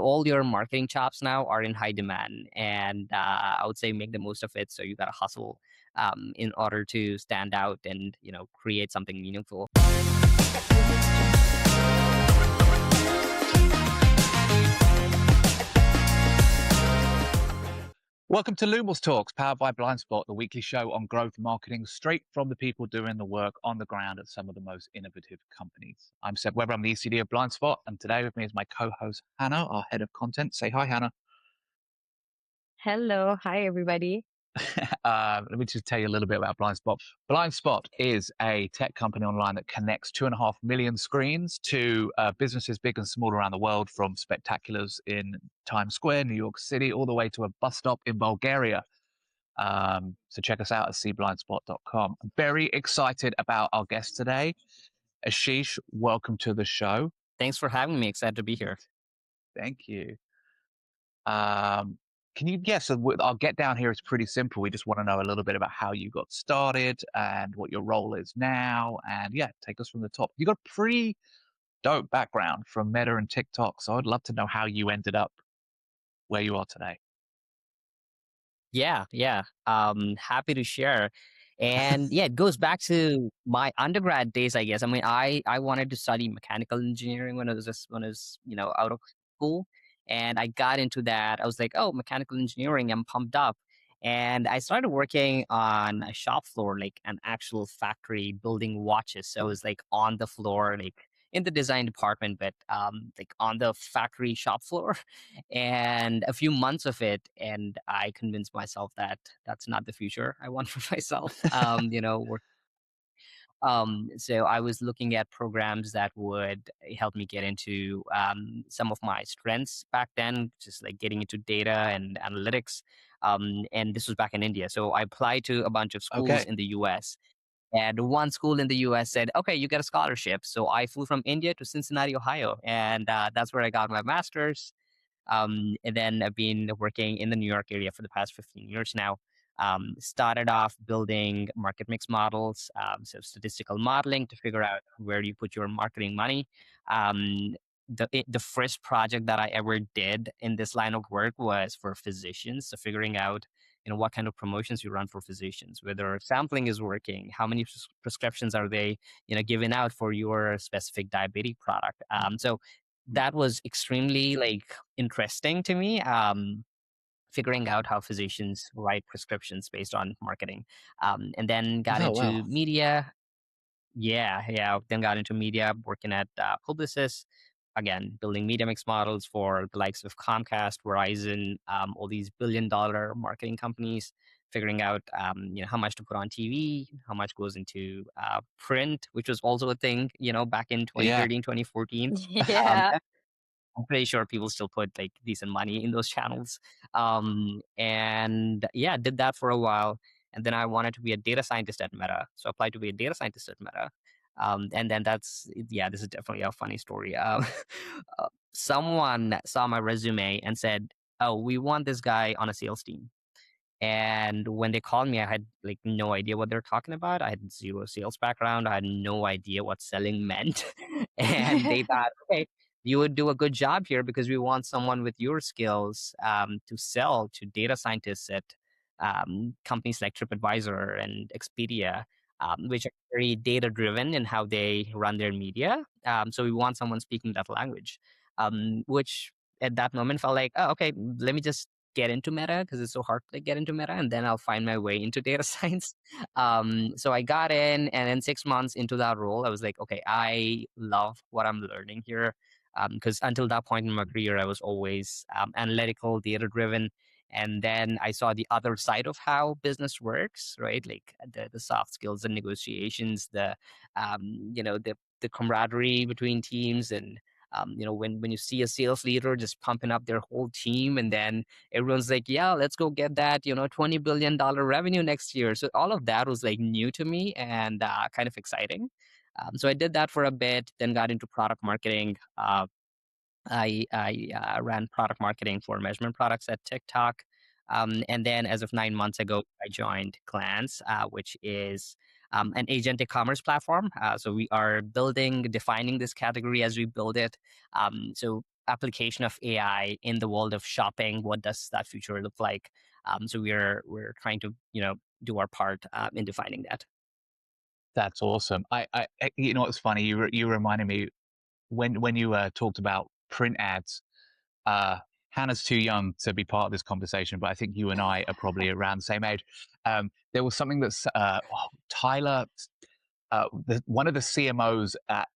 All your marketing chops now are in high demand, and I would say make the most of it. So you got to hustle in order to stand out and create something meaningful. Welcome to Lumos Talks, powered by Blindspot, the weekly show on growth marketing, straight from the people doing the work on the ground at some of the most innovative companies. I'm Seb Weber, I'm the ECD of Blindspot, and today with me is my co-host Hannah, our head of content. Say hi, Hannah. Hello. Hi, everybody. Let me just tell you a little bit about Blindspot. Blindspot is a tech company online that connects 2.5 million screens to businesses big and small around the world, from spectaculars in Times Square, New York City, all the way to a bus stop in Bulgaria. So check us out at cblindspot.com. I'm very excited about our guest today. Aashish, welcome to the show. Thanks for having me. Excited to be here. Thank you. Can you guess? Our get down here is pretty simple. We just want to know a little bit about how you got started and what your role is now. And yeah, take us from the top. You got a pretty dope background from Meta and TikTok. So I'd love to know how you ended up where you are today. Yeah. Happy to share. And yeah, it goes back to my undergrad days, I guess. I mean, I wanted to study mechanical engineering when I was out of school, and I got into that. I was like, oh, mechanical engineering, I'm pumped up. And I started working on a shop floor, like an actual factory building watches. So I was like on the floor, like in the design department, but like on the factory shop floor. And a few months of it, and I convinced myself that that's not the future I want for myself. So I was looking at programs that would help me get into some of my strengths back then, just like getting into data and analytics. And this was back in India. So I applied to a bunch of schools Okay. in the US. And one school in the US said, okay, you get a scholarship. So I flew from India to Cincinnati, Ohio. And that's where I got my master's. And then I've been working in the New York area for the past 15 years now. Started off building market mix models, so statistical modeling to figure out where you put your marketing money. The first project that I ever did in this line of work was for physicians. So figuring out what kind of promotions you run for physicians, whether sampling is working, how many prescriptions are they giving out for your specific diabetic product. So that was extremely like interesting to me. Figuring out how physicians write prescriptions based on marketing, and then got Oh, into wow. media. Yeah. Then got into media, working at Publicis. Again, building media mix models for the likes of Comcast, Verizon, all these billion-dollar marketing companies. Figuring out, how much to put on TV, how much goes into print, which was also a thing, back in Yeah. 2013, 2014. Um, Yeah. I'm pretty sure people still put like decent money in those channels. And yeah, did that for a while. And then I wanted to be a data scientist at Meta. So I applied to be a data scientist at Meta. And then this is definitely a funny story. Someone saw my resume and said, oh, we want this guy on a sales team. And when they called me, I had like no idea what they're talking about. I had zero sales background. I had no idea what selling meant. And they thought, okay, you would do a good job here because we want someone with your skills to sell to data scientists at companies like TripAdvisor and Expedia, which are very data driven in how they run their media. So we want someone speaking that language, which at that moment felt like, oh, okay, let me just get into Meta because it's so hard to get into Meta, and then I'll find my way into data science. So I got in, and then 6 months into that role, I was like, okay, I love what I'm learning here. Because until that point in my career, I was always analytical, data driven. And then I saw the other side of how business works, right? Like the soft skills and negotiations, the camaraderie between teams, and when you see a sales leader just pumping up their whole team, and then everyone's like, yeah, let's go get that $20 billion revenue next year. So all of that was like new to me and kind of exciting. So I did that for a bit, then got into product marketing. I ran product marketing for measurement products at TikTok. And then as of 9 months ago, I joined Glance, which is an agentic commerce platform. So we are defining this category as we build it. So application of AI in the world of shopping. What does that future look like? So we're trying to do our part in defining that. That's awesome. You know what's funny? You reminded me when you talked about print ads. Uh, Hannah's too young to be part of this conversation, but I think you and I are probably around the same age. There was something that's Tyler, one of the CMOs at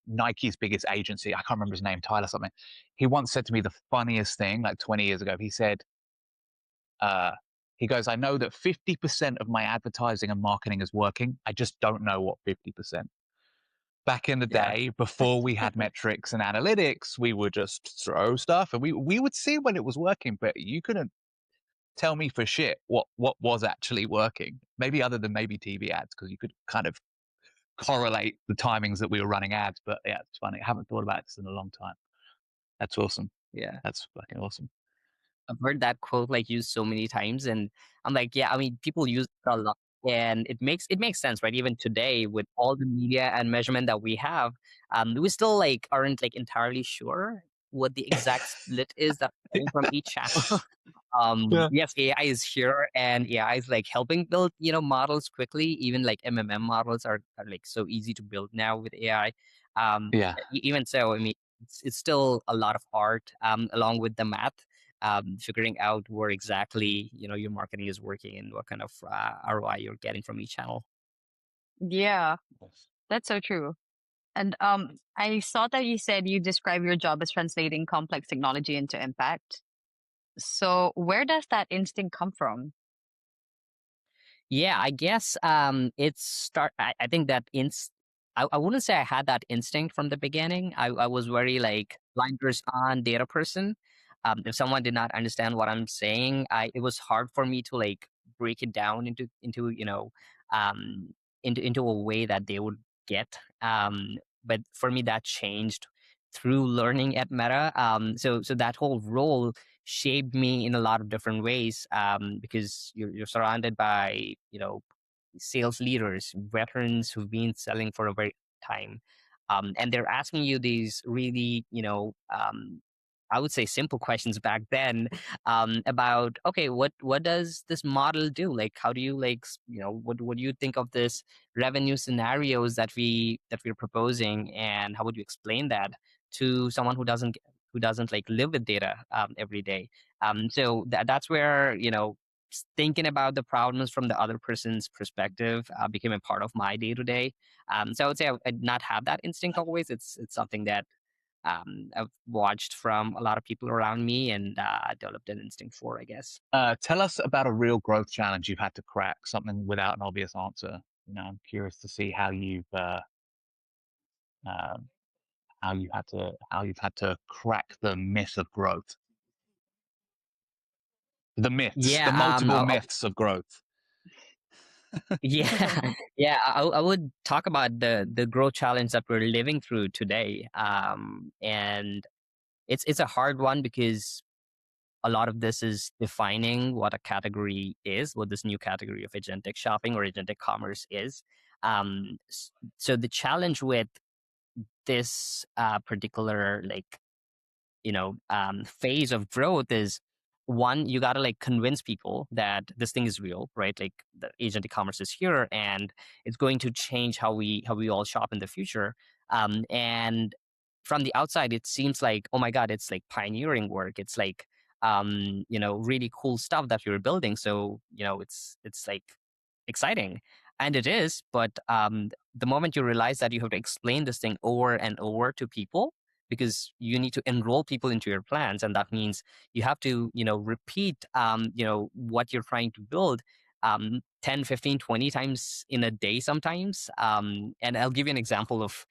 Nike's biggest agency. I can't remember his name, Tyler something. He once said to me the funniest thing, like 20 years ago. He said, uh, he goes, I know that 50% of my advertising and marketing is working. I just don't know what 50%. Back in the Yeah, day, before we had metrics and analytics, we would just throw stuff and we would see when it was working, but you couldn't tell me for shit what was actually working. Maybe other than maybe TV ads, because you could kind of correlate the timings that we were running ads. But yeah, it's funny. I haven't thought about this in a long time. That's awesome. yeah. That's fucking awesome. I've heard that quote like used so many times, and I'm like, yeah, I mean, people use it a lot, and it makes sense, right? Even today, with all the media and measurement that we have, we still like aren't like entirely sure what the exact split is that's coming from each channel. Yeah. Yes, AI is here, and AI is like helping build models quickly. Even like MMM models are like so easy to build now with AI. Yeah. Even so, I mean, it's still a lot of art, along with the math, figuring out where exactly your marketing is working and what kind of ROI you're getting from each channel. Yeah, that's so true. And I saw that you said you describe your job as translating complex technology into impact. So where does that instinct come from? Yeah, I guess it's start. I think that I wouldn't say I had that instinct from the beginning. I was very like blinders on data person. If someone did not understand what I'm saying, it was hard for me to like break it down um into a way that they would get. But for me, that changed through learning at Meta. So that whole role shaped me in a lot of different ways, because you're surrounded by sales leaders, veterans who've been selling for a very long time, and they're asking you these really I would say simple questions back then, about, okay, what does this model do? Like, how do you like what do you think of this revenue scenarios that we're proposing, and how would you explain that to someone who doesn't like live with data every day? So that's where thinking about the problems from the other person's perspective became a part of my day to day. So I would say I did not have that instinct always. It's something that I've watched from a lot of people around me, and developed an instinct for, I guess. Tell us about a real growth challenge you've had to crack, something without an obvious answer. I'm curious to see uh, how you've had to crack the myth of growth, the myths, Yeah, the multiple myths of growth. yeah, yeah. I would talk about the growth challenge that we're living through today, and it's a hard one because a lot of this is defining what a category is, what this new category of agentic shopping or agentic commerce is. So the challenge with this particular like phase of growth is, one, you got to like convince people that this thing is real, right? Like the agent e-commerce is here, and it's going to change how we all shop in the future. And from the outside it seems like, oh my god, it's like pioneering work. It's like really cool stuff that you're building. So it's like exciting, and it is. But the moment you realize that you have to explain this thing over and over to people, because you need to enroll people into your plans, and that means you have to repeat what you're trying to build 10, 15, 20 times in a day sometimes. And I'll give you an example of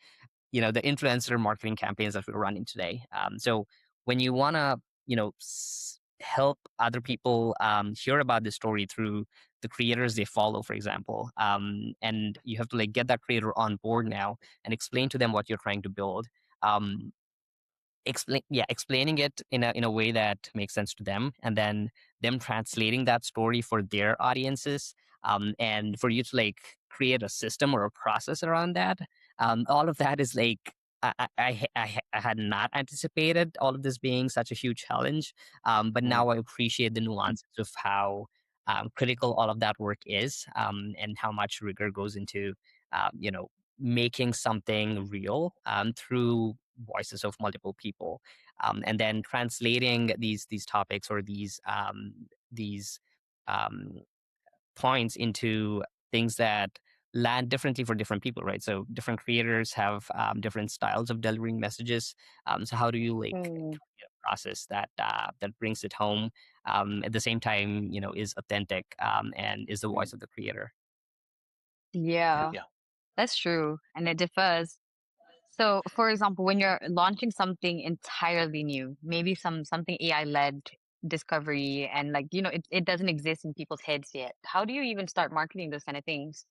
the influencer marketing campaigns that we're running today. So when you want to help other people hear about the story through the creators they follow, for example, and you have to like get that creator on board now and explain to them what you're trying to build. um, explaining it in a way that makes sense to them, and then them translating that story for their audiences, and for you to like create a system or a process around that. All of that is like I had not anticipated all of this being such a huge challenge. But Mm. now I appreciate the nuances of how critical all of that work is, and how much rigor goes into, you know, making something real through voices of multiple people, and then translating these topics or these um, points into things that land differently for different people, right? So different creators have different styles of delivering messages. So how do you like Mm, process that that brings it home, at the same time, is authentic, and is the Mm. voice of the creator? Yeah. yeah, that's true. And it differs. So, for example, when you're launching something entirely new, maybe something AI led discovery, and like, it doesn't exist in people's heads yet. How do you even start marketing those kind of things?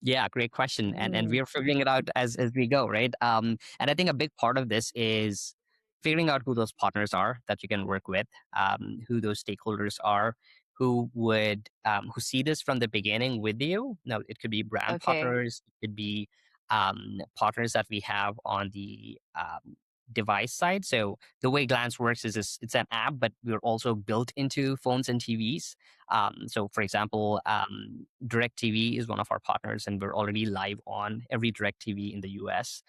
Yeah, great question. And Mm, we're figuring it out as we go, right? And I think a big part of this is figuring out who those partners are that you can work with, who those stakeholders are, who see this from the beginning with you. Now, it could be brand okay. partners, it could be partners that we have on the device side. So the way Glance works is it's an app, but we're also built into phones and TVs. So, for example, DirecTV is one of our partners, and we're already live on every DirecTV in the US.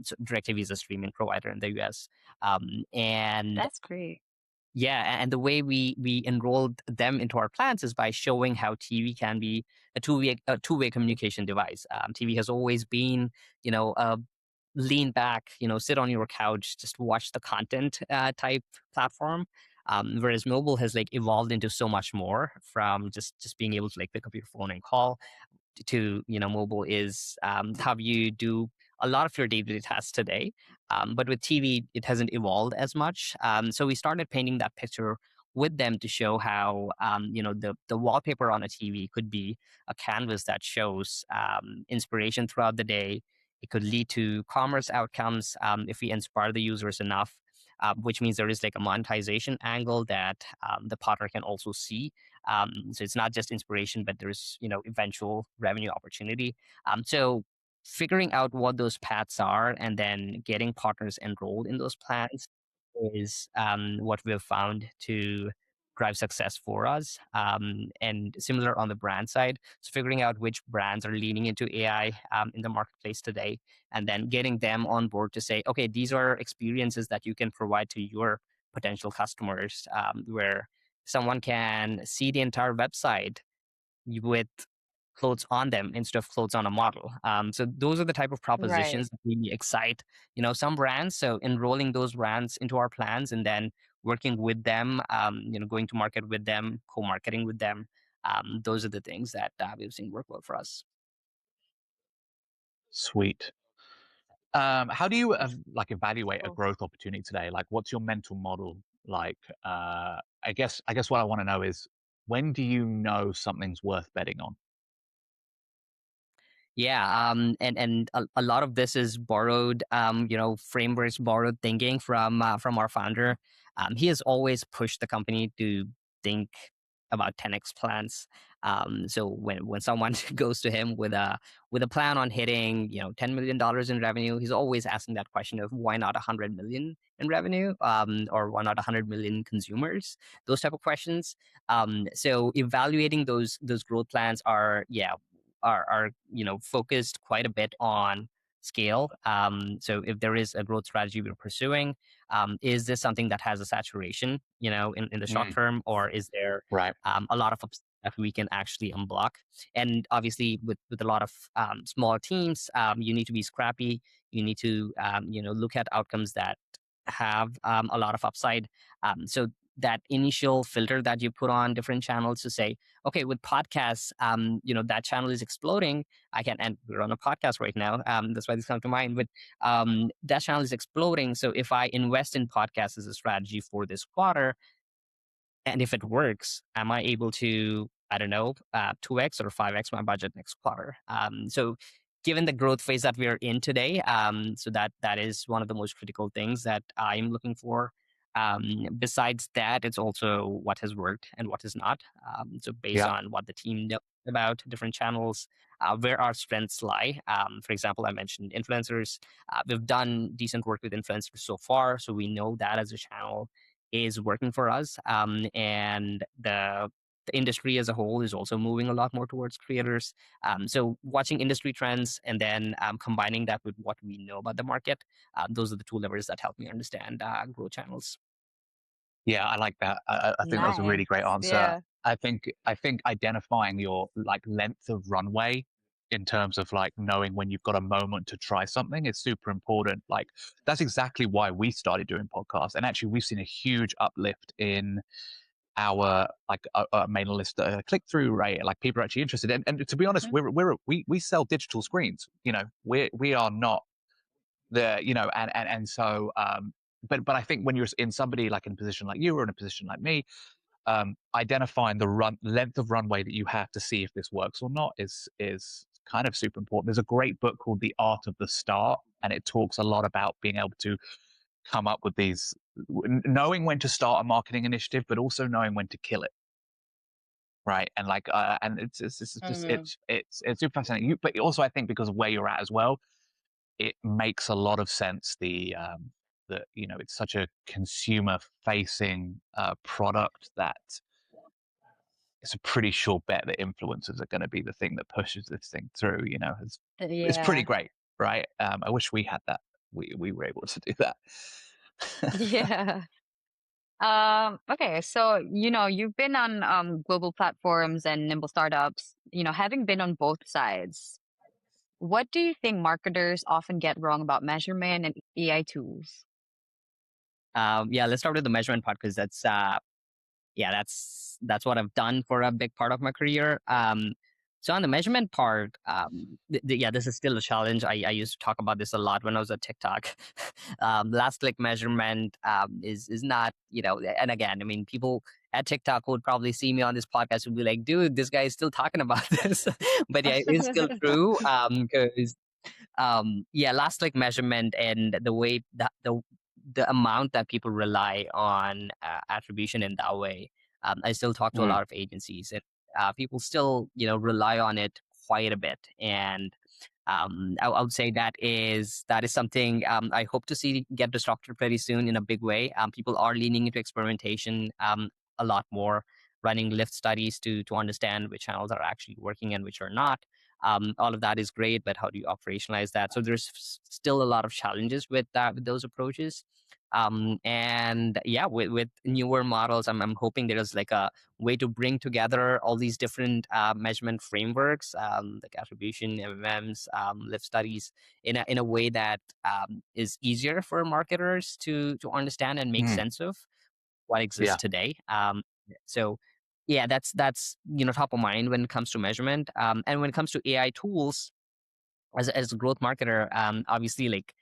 So, DirecTV is a streaming provider in the US. And That's great. yeah, and the way we enrolled them into our plans is by showing how TV can be a two-way communication device. TV has always been, a lean back, sit on your couch, just watch the content type platform. Whereas mobile has like evolved into so much more, from just being able to like pick up your phone and call, to mobile is how you do a lot of your day-to-day tasks today. But with TV it hasn't evolved as much, so we started painting that picture with them to show how the wallpaper on a TV could be a canvas that shows inspiration throughout the day. It could lead to commerce outcomes if we inspire the users enough, which means there is like a monetization angle that the partner can also see. So it's not just inspiration, but there's eventual revenue opportunity. So figuring out what those paths are and then getting partners enrolled in those plans is what we've found to drive success for us. And similar on the brand side, so figuring out which brands are leaning into AI in the marketplace today, and then getting them on board to say, okay, these are experiences that you can provide to your potential customers, where someone can see the entire website with clothes on them instead of clothes on a model. So those are the type of Right. propositions that really excite, some brands. So enrolling those brands into our plans and then working with them, going to market with them, co-marketing with them. Those are the things that we've seen work well for us. Sweet. How do you like evaluate a Cool. growth opportunity today? Like, what's your mental model like? I guess what I want to know is, when do you know something's worth betting on? Yeah, and a lot of this is borrowed, frameworks, borrowed thinking from our founder. He has always pushed the company to think about 10x plans. So when someone goes to him with a plan on hitting $10 million in revenue, he's always asking that question of why not 100 million in revenue, or why not 100 million consumers? Those type of questions. So evaluating those growth plans are focused quite a bit on scale. So if there is a growth strategy we're pursuing, is this something that has a saturation, in the short Mm, term, or is there right. a lot of upside that we can actually unblock? And obviously, with a lot of small teams, you need to be scrappy. You need to look at outcomes that have a lot of upside. So that initial filter that you put on different channels to say, okay, with podcasts, that channel is exploding. And we're on a podcast right now. That's why this comes to mind. But that channel is exploding. So if I invest in podcasts as a strategy for this quarter, and if it works, am I able to, I don't know, 2x or 5x my budget next quarter? So given the growth phase that we're in today, so that is one of the most critical things that I'm looking for. Besides that, it's also what has worked and what has not. So based Yeah. on what the team about different channels, where our strengths lie. For example, I mentioned influencers. We've done decent work with influencers so far, so we know that as a channel is working for us. And the industry as a whole is also moving a lot more towards creators. So watching industry trends and then combining that with what we know about the market, those are the two levers that help me understand growth channels. Yeah, I like that. I think that was a really Nice. great answer. Yeah. I think identifying your like length of runway in terms of like knowing when you've got a moment to try something is super important. Like that's exactly why we started doing podcasts, and actually we've seen a huge uplift in our like mailing list click through rate. Like people are actually interested, and to be honest, Mhm. we sell digital screens. You know, we are not the and so but I think when you're in somebody like in a position like you or in a position like me, identifying the length of runway that you have to see if this works or not is kind of super important. There's a great book called The Art of the Start, and it talks a lot about being able to come up with these, knowing when to start a marketing initiative, but also knowing when to kill it. Right. And like, and it's just, Mhm. it's super fascinating. But also I think because of where you're at as well, it makes a lot of sense. That it's such a consumer facing product that it's a pretty sure bet that influencers are going to be the thing that pushes this thing through. It's pretty Yeah. great, right? I wish we had that. We were able to do that. Yeah. Okay, so you've been on global platforms and nimble startups, having been on both sides, what do you think marketers often get wrong about measurement and AI tools? Yeah, let's start with the measurement part because that's what I've done for a big part of my career. So on the measurement part, yeah, this is still a challenge. I used to talk about this a lot when I was at TikTok. Last click measurement is not, and again, I mean, people at TikTok would probably see me on this podcast and be like, dude, this guy is still talking about this. But yeah, it is still true. Because yeah, last click measurement and the way that the amount that people rely on attribution in that way. I still talk to a Mm, lot of agencies, and people still rely on it quite a bit. And I would say that is something I hope to see get disrupted pretty soon in a big way. People are leaning into experimentation a lot more, running lift studies to understand which channels are actually working and which are not. All of that is great, but how do you operationalize that? So there's still a lot of challenges with that, with those approaches. And yeah, with newer models, I'm hoping there's like a way to bring together all these different measurement frameworks, like attribution, MMMs, lift studies, in a way that is easier for marketers to understand and make mm, sense of what exists yeah, today. So yeah, that's top of mind when it comes to measurement. And when it comes to AI tools, as a growth marketer, obviously like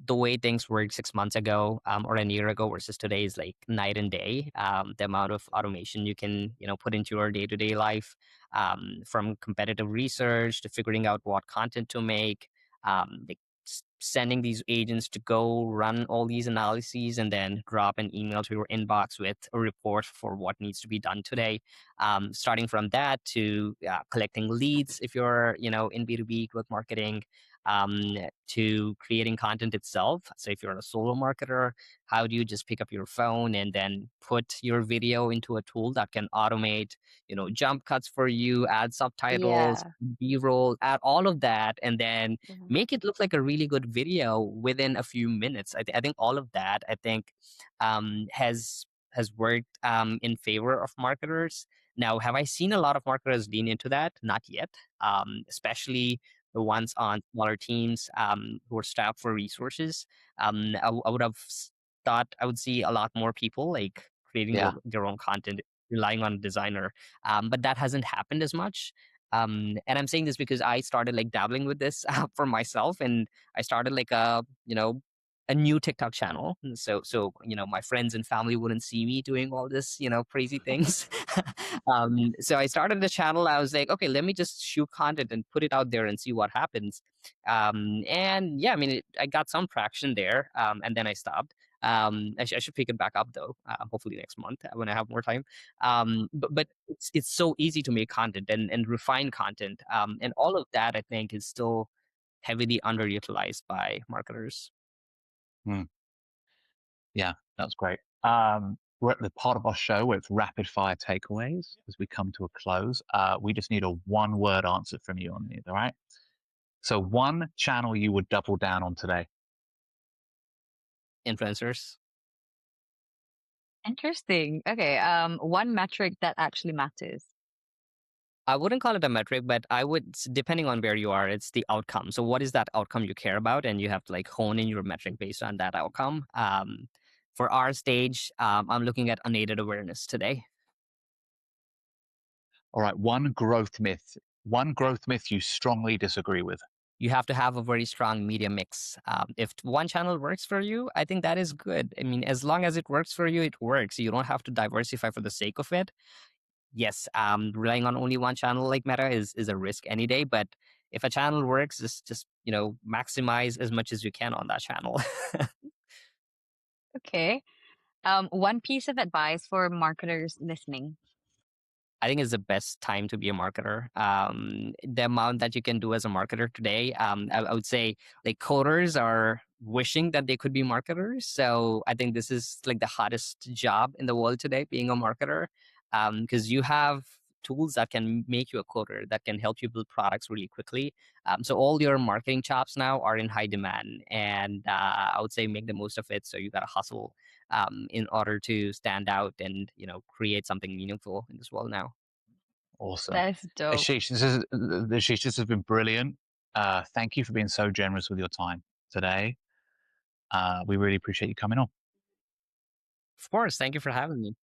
the way things worked 6 months ago or a year ago versus today is like night and day. The amount of automation you can put into your day-to-day life, from competitive research to figuring out what content to make, like sending these agents to go run all these analyses and then drop an email to your inbox with a report for what needs to be done today. Starting from that to collecting leads if you're in B2B growth marketing, to creating content itself. So if you're a solo marketer, how do you just pick up your phone and then put your video into a tool that can automate, jump cuts for you, add subtitles, Yeah. B-roll, add all of that, and then Mhm. make it look like a really good video within a few minutes. I think all of that, has worked in favor of marketers. Now, have I seen a lot of marketers lean into that? Not yet. Especially the ones on smaller teams who are strapped for resources. I would have thought I would see a lot more people like creating yeah, their own content, relying on a designer. But that hasn't happened as much. And I'm saying this because I started like dabbling with this for myself, and I started like a new TikTok channel. And so my friends and family wouldn't see me doing all this crazy things. So I started the channel. I was like, okay, let me just shoot content and put it out there and see what happens. And yeah, I mean, I got some traction there, and then I stopped. I should pick it back up though. Hopefully next month when I have more time. But it's so easy to make content and refine content. And all of that I think is still heavily underutilized by marketers. Yeah, that's great. We're at the part of our show where it's rapid fire takeaways as we come to a close. We just need a one word answer from you on these, all right? So one channel you would double down on today. Influencers. Interesting. Okay. One metric that actually matters. I wouldn't call it a metric, but I would, depending on where you are, it's the outcome. So what is that outcome you care about? And you have to like hone in your metric based on that outcome. For our stage, I'm looking at unaided awareness today. All right, one growth myth you strongly disagree with. You have to have a very strong media mix. If one channel works for you, I think that is good. I mean, as long as it works for you, it works. You don't have to diversify for the sake of it. Yes, relying on only one channel like Meta is a risk any day. But if a channel works, just maximize as much as you can on that channel. Okay. One piece of advice for marketers listening. I think it's the best time to be a marketer. The amount that you can do as a marketer today, I would say like coders are wishing that they could be marketers. So I think this is like the hottest job in the world today, being a marketer, because you have tools that can make you a coder, that can help you build products really quickly. So all your marketing chops now are in high demand, and I would say make the most of it. So you got to hustle in order to stand out and create something meaningful in this world now. Awesome. That's dope. Ashish, this has been brilliant. Thank you for being so generous with your time today. We really appreciate you coming on. Of course. Thank you for having me.